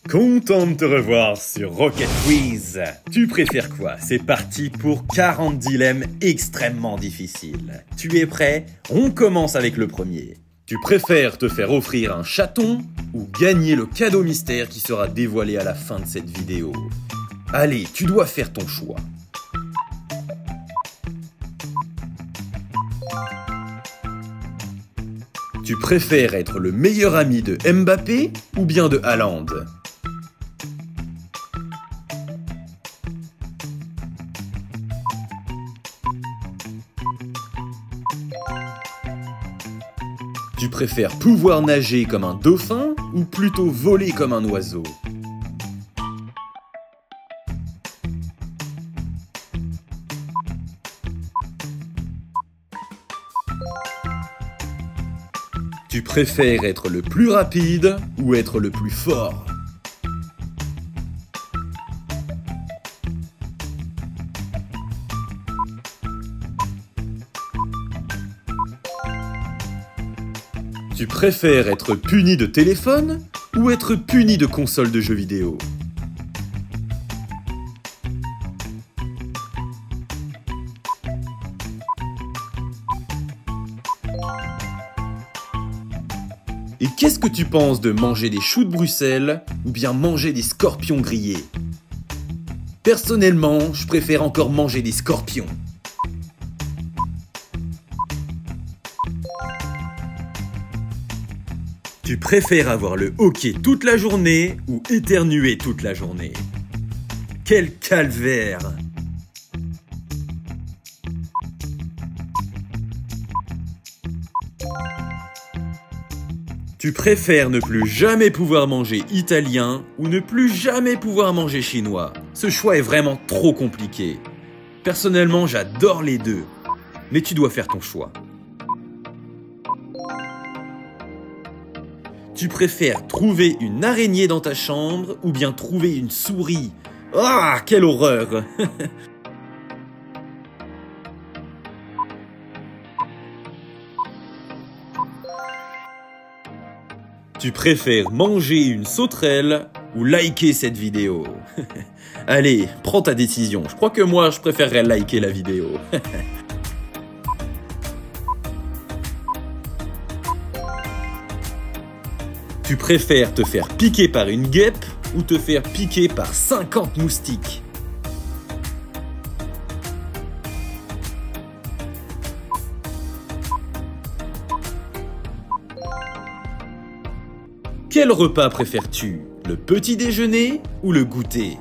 Content de te revoir sur Rocket Quiz. Tu préfères quoi? C'est parti pour 40 dilemmes extrêmement difficiles. Tu es prêt? On commence avec le premier. Tu préfères te faire offrir un chaton ou gagner le cadeau mystère qui sera dévoilé à la fin de cette vidéo? Allez, tu dois faire ton choix. Tu préfères être le meilleur ami de Mbappé ou bien de Haaland? Tu préfères pouvoir nager comme un dauphin ou plutôt voler comme un oiseau? Tu préfères être le plus rapide ou être le plus fort? Tu préfères être puni de téléphone ou être puni de console de jeux vidéo? Et qu'est-ce que tu penses de manger des choux de Bruxelles ou bien manger des scorpions grillés? Personnellement, je préfère encore manger des scorpions. Tu préfères avoir le hoquet toute la journée ou éternuer toute la journée? Quel calvaire! Tu préfères ne plus jamais pouvoir manger italien ou ne plus jamais pouvoir manger chinois? Ce choix est vraiment trop compliqué. Personnellement, j'adore les deux, mais tu dois faire ton choix. Tu préfères trouver une araignée dans ta chambre ou bien trouver une souris? Ah, quelle horreur! Tu préfères manger une sauterelle ou liker cette vidéo? Allez, prends ta décision. Je crois que moi, je préférerais liker la vidéo. Tu préfères te faire piquer par une guêpe ou te faire piquer par 50 moustiques? Quel repas préfères-tu? Le petit déjeuner ou le goûter?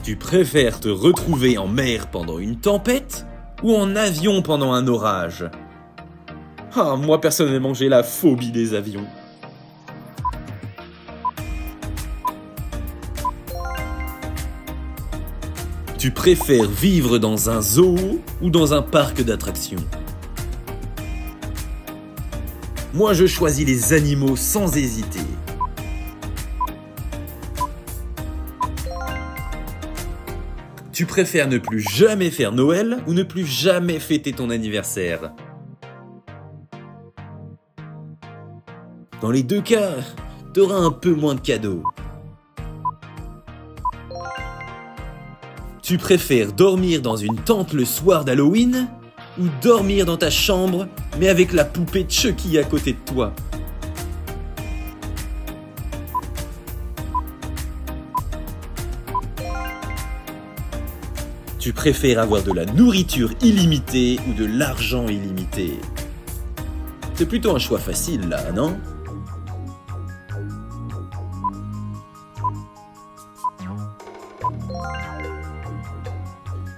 Tu préfères te retrouver en mer pendant une tempête ou en avion pendant un orage? Ah, moi personnellement j'ai la phobie des avions. Tu préfères vivre dans un zoo ou dans un parc d'attractions? Moi je choisis les animaux sans hésiter. Tu préfères ne plus jamais faire Noël ou ne plus jamais fêter ton anniversaire? Dans les deux cas, t'auras un peu moins de cadeaux. Tu préfères dormir dans une tente le soir d'Halloween ou dormir dans ta chambre mais avec la poupée de Chucky à côté de toi? Tu préfères avoir de la nourriture illimitée ou de l'argent illimité? C'est plutôt un choix facile là, non?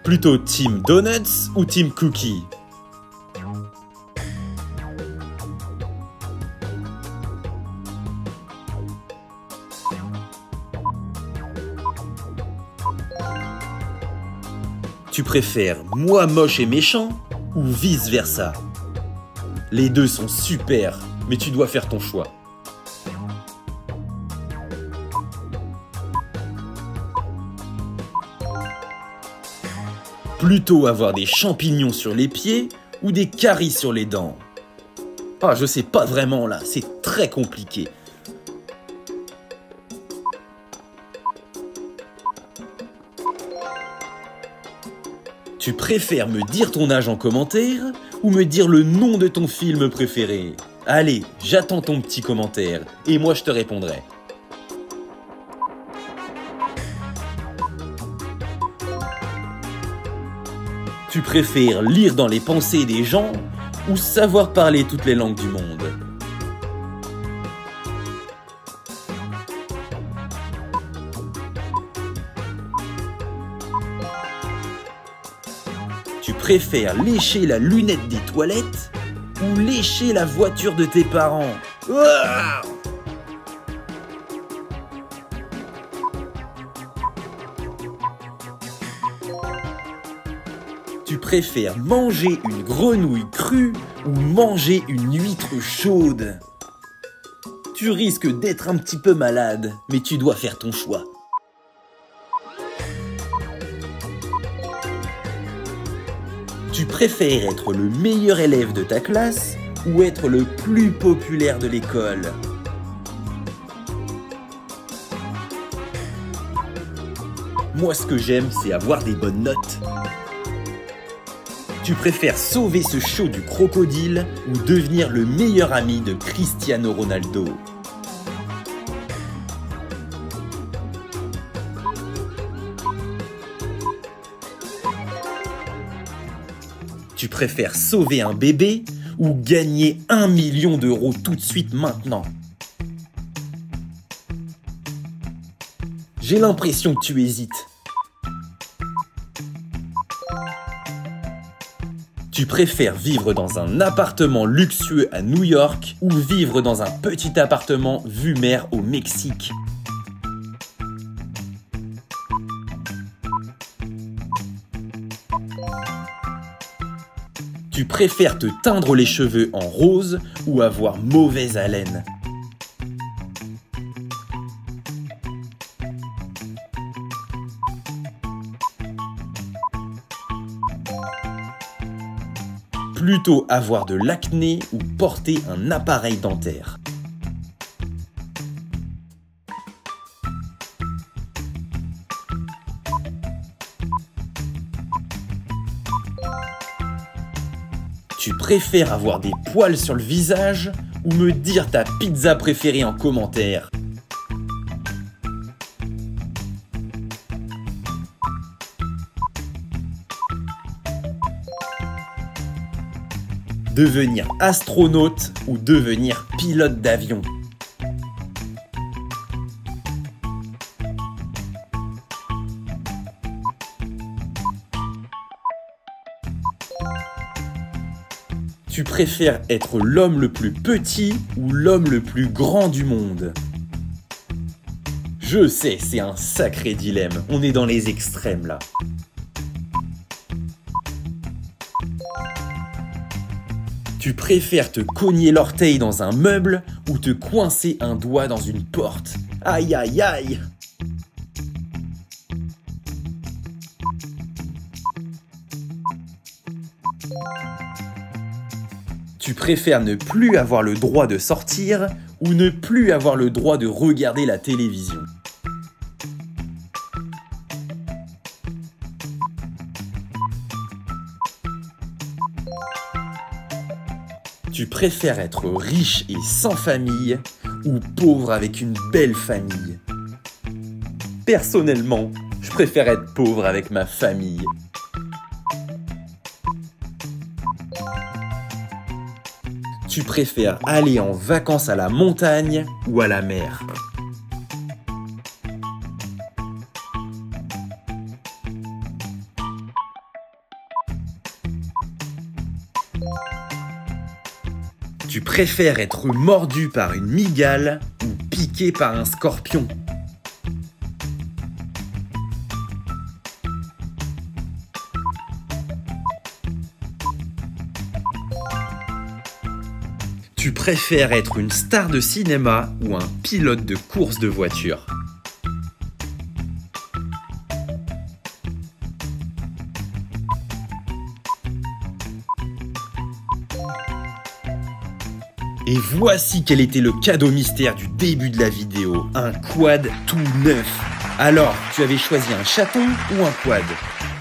Plutôt Team Donuts ou Team Cookie? Tu préfères moi moche et méchant ou vice versa? Les deux sont super, mais tu dois faire ton choix. Plutôt avoir des champignons sur les pieds ou des caries sur les dents? Ah, je sais pas vraiment là, c'est très compliqué. Tu préfères me dire ton âge en commentaire ou me dire le nom de ton film préféré? Allez, j'attends ton petit commentaire et moi je te répondrai. Tu préfères lire dans les pensées des gens ou savoir parler toutes les langues du monde? Tu préfères lécher la lunette des toilettes ou lécher la voiture de tes parents? Ouah! Tu préfères manger une grenouille crue ou manger une huître chaude? Tu risques d'être un petit peu malade, mais tu dois faire ton choix. Tu préfères être le meilleur élève de ta classe ou être le plus populaire de l'école? Moi, ce que j'aime, c'est avoir des bonnes notes. Tu préfères sauver ce show du crocodile ou devenir le meilleur ami de Cristiano Ronaldo? Tu préfères sauver un bébé ou gagner 1 million d'euros tout de suite maintenant? J'ai l'impression que tu hésites. Tu préfères vivre dans un appartement luxueux à New York ou vivre dans un petit appartement vue mer au Mexique? Tu préfères te teindre les cheveux en rose ou avoir mauvaise haleine? Plutôt avoir de l'acné ou porter un appareil dentaire? Tu préfères avoir des poils sur le visage ou me dire ta pizza préférée en commentaire? Devenir astronaute ou devenir pilote d'avion? Tu préfères être l'homme le plus petit ou l'homme le plus grand du monde? Je sais, c'est un sacré dilemme. On est dans les extrêmes là. Tu préfères te cogner l'orteil dans un meuble ou te coincer un doigt dans une porte? Aïe aïe aïe! Tu préfères ne plus avoir le droit de sortir ou ne plus avoir le droit de regarder la télévision? Tu préfères être riche et sans famille ou pauvre avec une belle famille? Personnellement, je préfère être pauvre avec ma famille. Tu préfères aller en vacances à la montagne ou à la mer? Tu préfères être mordu par une mygale ou piqué par un scorpion? Tu préfères être une star de cinéma ou un pilote de course de voiture? Et voici quel était le cadeau mystère du début de la vidéo, un quad tout neuf. Alors, tu avais choisi un chaton ou un quad?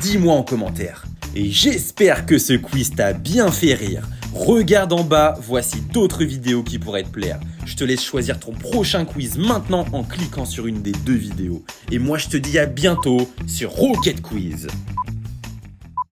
Dis-moi en commentaire. Et j'espère que ce quiz t'a bien fait rire. Regarde en bas, voici d'autres vidéos qui pourraient te plaire. Je te laisse choisir ton prochain quiz maintenant en cliquant sur une des deux vidéos. Et moi je te dis à bientôt sur Rocket Quiz.